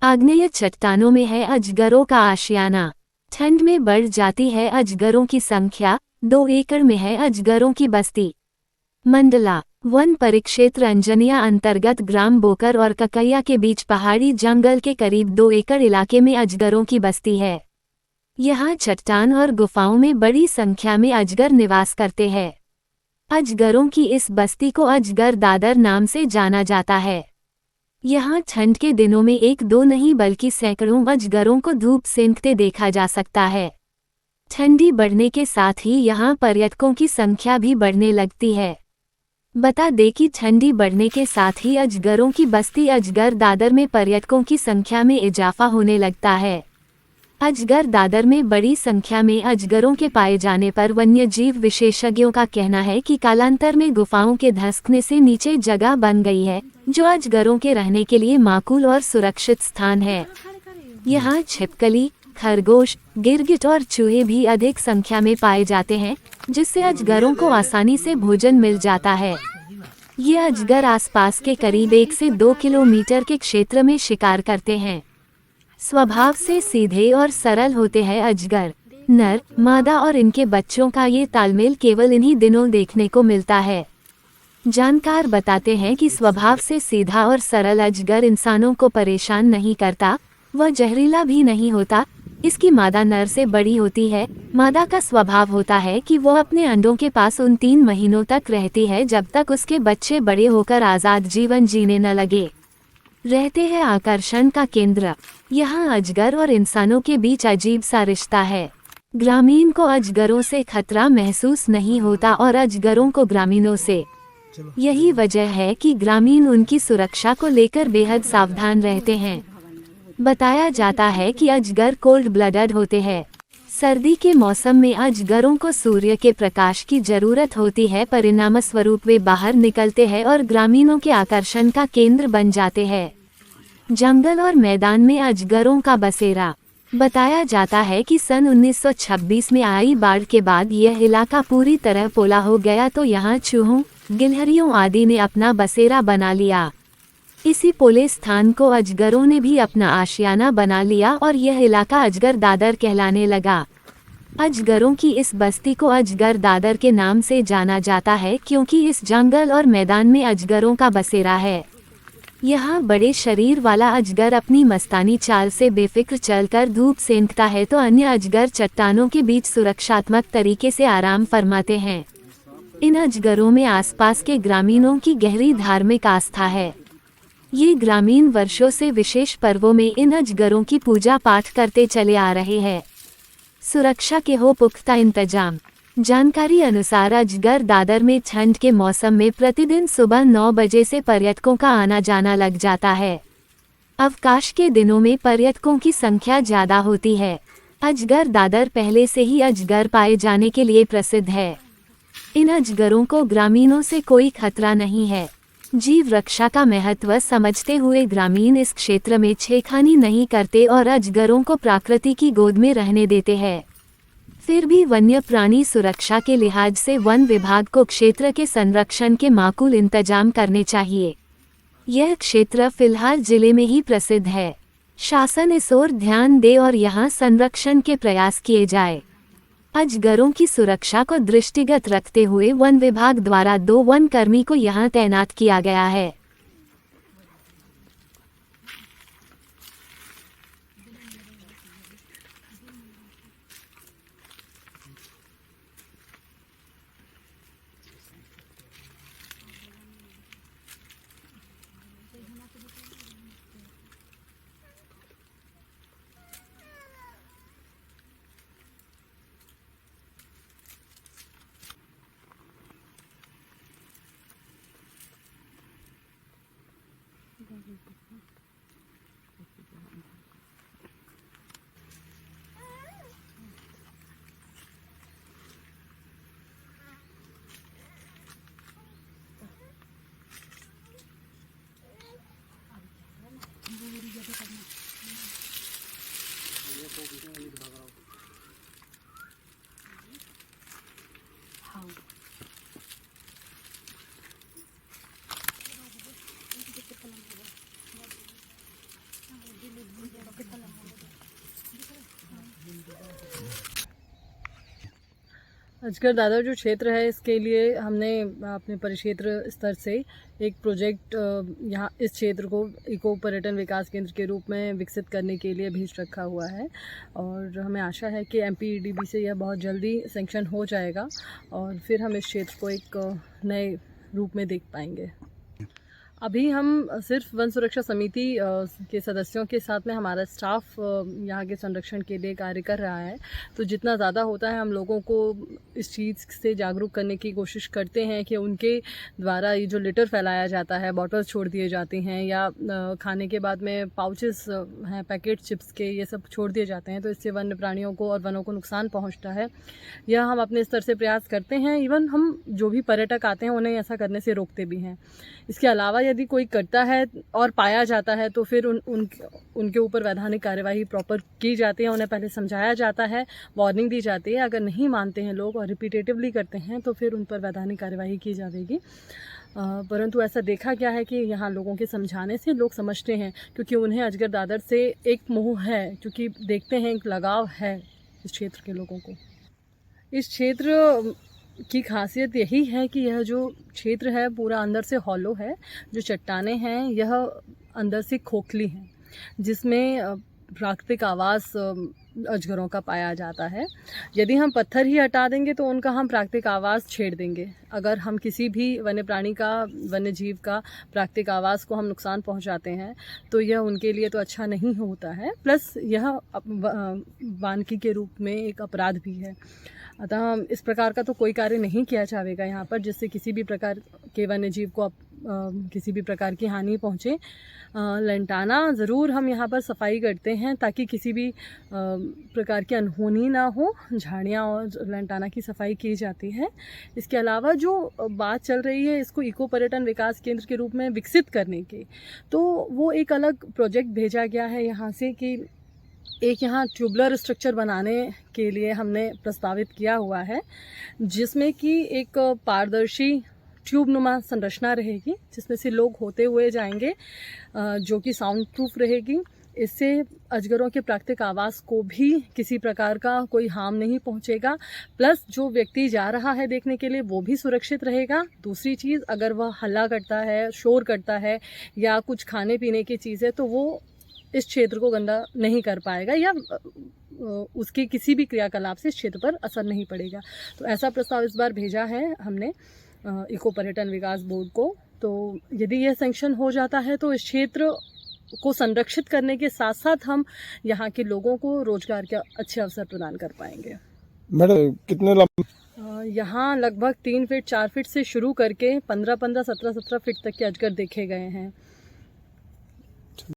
आग्नेय चट्टानों में है अजगरों का आशियाना। ठंड में बढ़ जाती है अजगरों की संख्या, 2 एकड़ में है अजगरों की बस्ती। मंडला वन परिक्षेत्र अंजनिया अंतर्गत ग्राम बोकर और ककैया के बीच पहाड़ी जंगल के करीब 2 एकड़ इलाके में अजगरों की बस्ती है। यहाँ चट्टान और गुफाओं में बड़ी संख्या में अजगर निवास करते हैं। अजगरों की इस बस्ती को अजगर दादर नाम से जाना जाता है। यहाँ ठंड के दिनों में 1-2 नहीं बल्कि सैकड़ों अजगरों को धूप सेंकते देखा जा सकता है। ठंडी बढ़ने के साथ ही यहाँ पर्यटकों की संख्या भी बढ़ने लगती है। बता दें कि ठंडी बढ़ने के साथ ही अजगरों की बस्ती अजगर दादर में पर्यटकों की संख्या में इजाफा होने लगता है। अजगर दादर में बड़ी संख्या में अजगरों के पाए जाने पर वन्यजीव विशेषज्ञों का कहना है कि कालांतर में गुफाओं के धंसने से नीचे जगह बन गई है, जो अजगरों के रहने के लिए माकूल और सुरक्षित स्थान है। यहाँ छिपकली, खरगोश, गिरगिट और चूहे भी अधिक संख्या में पाए जाते हैं, जिससे अजगरों को आसानी से भोजन मिल जाता है। ये अजगर आसपास के करीब 1 से 2 किलोमीटर के क्षेत्र में शिकार करते हैं। स्वभाव से सीधे और सरल होते हैं अजगर। नर, मादा और इनके बच्चों का ये तालमेल केवल इन्हीं दिनों देखने को मिलता है। जानकार बताते हैं कि स्वभाव से सीधा और सरल अजगर इंसानों को परेशान नहीं करता, वह जहरीला भी नहीं होता। इसकी मादा नर से बड़ी होती है। मादा का स्वभाव होता है कि वह अपने अंडों के पास उन 3 महीनों तक रहती है जब तक उसके बच्चे बड़े होकर आज़ाद जीवन जीने न लगे। रहते हैं आकर्षण का केंद्र। यहाँ अजगर और इंसानों के बीच अजीब सा रिश्ता है। ग्रामीण को अजगरों से खतरा महसूस नहीं होता और अजगरों को ग्रामीणों से। यही वजह है कि ग्रामीण उनकी सुरक्षा को लेकर बेहद सावधान रहते हैं। बताया जाता है कि अजगर कोल्ड ब्लडेड होते हैं। सर्दी के मौसम में अजगरों को सूर्य के प्रकाश की जरूरत होती है, परिणामस्वरूप वे बाहर निकलते हैं और ग्रामीणों के आकर्षण का केंद्र बन जाते हैं। जंगल और मैदान में अजगरों का बसेरा। बताया जाता है कि सन 1926 में आई बाढ़ के बाद यह इलाका पूरी तरह पोला हो गया, तो यहाँ चूहों, गिलहरियों आदि ने अपना बसेरा बना लिया। इसी पोले स्थान को अजगरों ने भी अपना आशियाना बना लिया और यह इलाका अजगर दादर कहलाने लगा। अजगरों की इस बस्ती को अजगर दादर के नाम से जाना जाता है क्योंकि इस जंगल और मैदान में अजगरों का बसेरा है। यहाँ बड़े शरीर वाला अजगर अपनी मस्तानी चाल से बेफिक्र चलकर धूप सेंकता है, तो अन्य अजगर चट्टानों के बीच सुरक्षात्मक तरीके से आराम फरमाते हैं। इन अजगरों में आसपास के ग्रामीणों की गहरी धार्मिक आस्था है। ये ग्रामीण वर्षों से विशेष पर्वों में इन अजगरों की पूजा पाठ करते चले आ रहे हैं। सुरक्षा के हो पुख्ता इंतजाम। जानकारी अनुसार अजगर दादर में ठंड के मौसम में प्रतिदिन सुबह 9 बजे से पर्यटकों का आना जाना लग जाता है। अवकाश के दिनों में पर्यटकों की संख्या ज्यादा होती है। अजगर दादर पहले से ही अजगर पाए जाने के लिए प्रसिद्ध है। इन अजगरों को ग्रामीणों से कोई खतरा नहीं है। जीव रक्षा का महत्व समझते हुए ग्रामीण इस क्षेत्र में छेड़खानी नहीं करते और अजगरों को प्रकृति की गोद में रहने देते हैं। फिर भी वन्य प्राणी सुरक्षा के लिहाज से वन विभाग को क्षेत्र के संरक्षण के माकूल इंतजाम करने चाहिए। यह क्षेत्र फिलहाल जिले में ही प्रसिद्ध है। शासन इस ओर ध्यान दे और यहाँ संरक्षण के प्रयास किए जाए। अजगरों की सुरक्षा को दृष्टिगत रखते हुए वन विभाग द्वारा 2 वन कर्मी को यहाँ तैनात किया गया है। अजगर दादर जो क्षेत्र है, इसके लिए हमने अपने परिक्षेत्र स्तर से एक प्रोजेक्ट यहाँ इस क्षेत्र को इको पर्यटन विकास केंद्र के रूप में विकसित करने के लिए भेज रखा हुआ है और हमें आशा है कि MPEDB से यह बहुत जल्दी सैंक्शन हो जाएगा और फिर हम इस क्षेत्र को एक नए रूप में देख पाएंगे। अभी हम सिर्फ वन सुरक्षा समिति के सदस्यों के साथ में हमारा स्टाफ यहाँ के संरक्षण के लिए कार्य कर रहा है, तो जितना ज़्यादा होता है हम लोगों को इस चीज़ से जागरूक करने की कोशिश करते हैं कि उनके द्वारा ये जो लिटर फैलाया जाता है, बॉटल्स छोड़ दिए जाते हैं या खाने के बाद में पाउचेस हैं पैकेट चिप्स के, ये सब छोड़ दिए जाते हैं, तो इससे वन्य प्राणियों को और वनों को नुकसान पहुँचता है। यह हम अपने स्तर से प्रयास करते हैं। इवन हम जो भी पर्यटक आते हैं उन्हें ऐसा करने से रोकते भी हैं। इसके अलावा यदि कोई करता है और पाया जाता है तो फिर उनके ऊपर वैधानिक कार्यवाही प्रॉपर की जाती है, उन्हें पहले समझाया जाता है, वार्निंग दी जाती है। अगर नहीं मानते हैं लोग और रिपीटेटिवली करते हैं तो फिर उन पर वैधानिक कार्यवाही की जाएगी। परंतु ऐसा देखा गया है कि यहाँ लोगों के समझाने से लोग समझते हैं, क्योंकि उन्हें अजगर दादर से एक मोह है, क्योंकि देखते हैं एक लगाव है इस क्षेत्र के लोगों को। इस क्षेत्र की खासियत यही है कि यह जो क्षेत्र है पूरा अंदर से हॉलो है। जो चट्टानें हैं यह अंदर से खोखली हैं, जिसमें प्राकृतिक आवास अजगरों का पाया जाता है। यदि हम पत्थर ही हटा देंगे तो उनका हम प्राकृतिक आवास छेड़ देंगे। अगर हम किसी भी वन्य प्राणी का, वन्य जीव का प्राकृतिक आवास को हम नुकसान पहुंचाते हैं तो यह उनके लिए तो अच्छा नहीं होता है, प्लस यह वानिकी के रूप में एक अपराध भी है। अतः इस प्रकार का तो कोई कार्य नहीं किया जाएगा यहाँ पर जिससे किसी भी प्रकार के वन्य जीव को किसी भी प्रकार की हानि पहुँचे। लंटाना ज़रूर हम यहाँ पर सफाई करते हैं ताकि किसी भी प्रकार की अनहोनी ना हो। झाड़ियाँ और लंटाना की सफाई की जाती है। इसके अलावा जो बात चल रही है इसको इको पर्यटन विकास केंद्र के रूप में विकसित करने की, तो वो एक अलग प्रोजेक्ट भेजा गया है यहाँ से कि एक यहाँ ट्यूबलर स्ट्रक्चर बनाने के लिए हमने प्रस्तावित किया हुआ है, जिसमें कि एक पारदर्शी ट्यूब नुमा संरचना रहेगी जिसमें से लोग होते हुए जाएंगे, जो कि साउंड प्रूफ रहेगी। इससे अजगरों के प्राकृतिक आवास को भी किसी प्रकार का कोई हार्म नहीं पहुंचेगा, प्लस जो व्यक्ति जा रहा है देखने के लिए वो भी सुरक्षित रहेगा। दूसरी चीज़, अगर वह हल्ला करता है, शोर करता है या कुछ खाने पीने की चीज़ है तो वो इस क्षेत्र को गंदा नहीं कर पाएगा या उसके किसी भी क्रियाकलाप से इस क्षेत्र पर असर नहीं पड़ेगा। तो ऐसा प्रस्ताव इस बार भेजा है हमने इको पर्यटन विकास बोर्ड को। तो यदि यह सैंक्शन हो जाता है तो इस क्षेत्र को संरक्षित करने के साथ साथ हम यहाँ के लोगों को रोजगार के अच्छे अवसर प्रदान कर पाएंगे। मैडम कितने यहाँ लगभग 3 फीट 4 फीट से शुरू करके 15-15, 17-17 फीट तक के अजगर देखे गए हैं।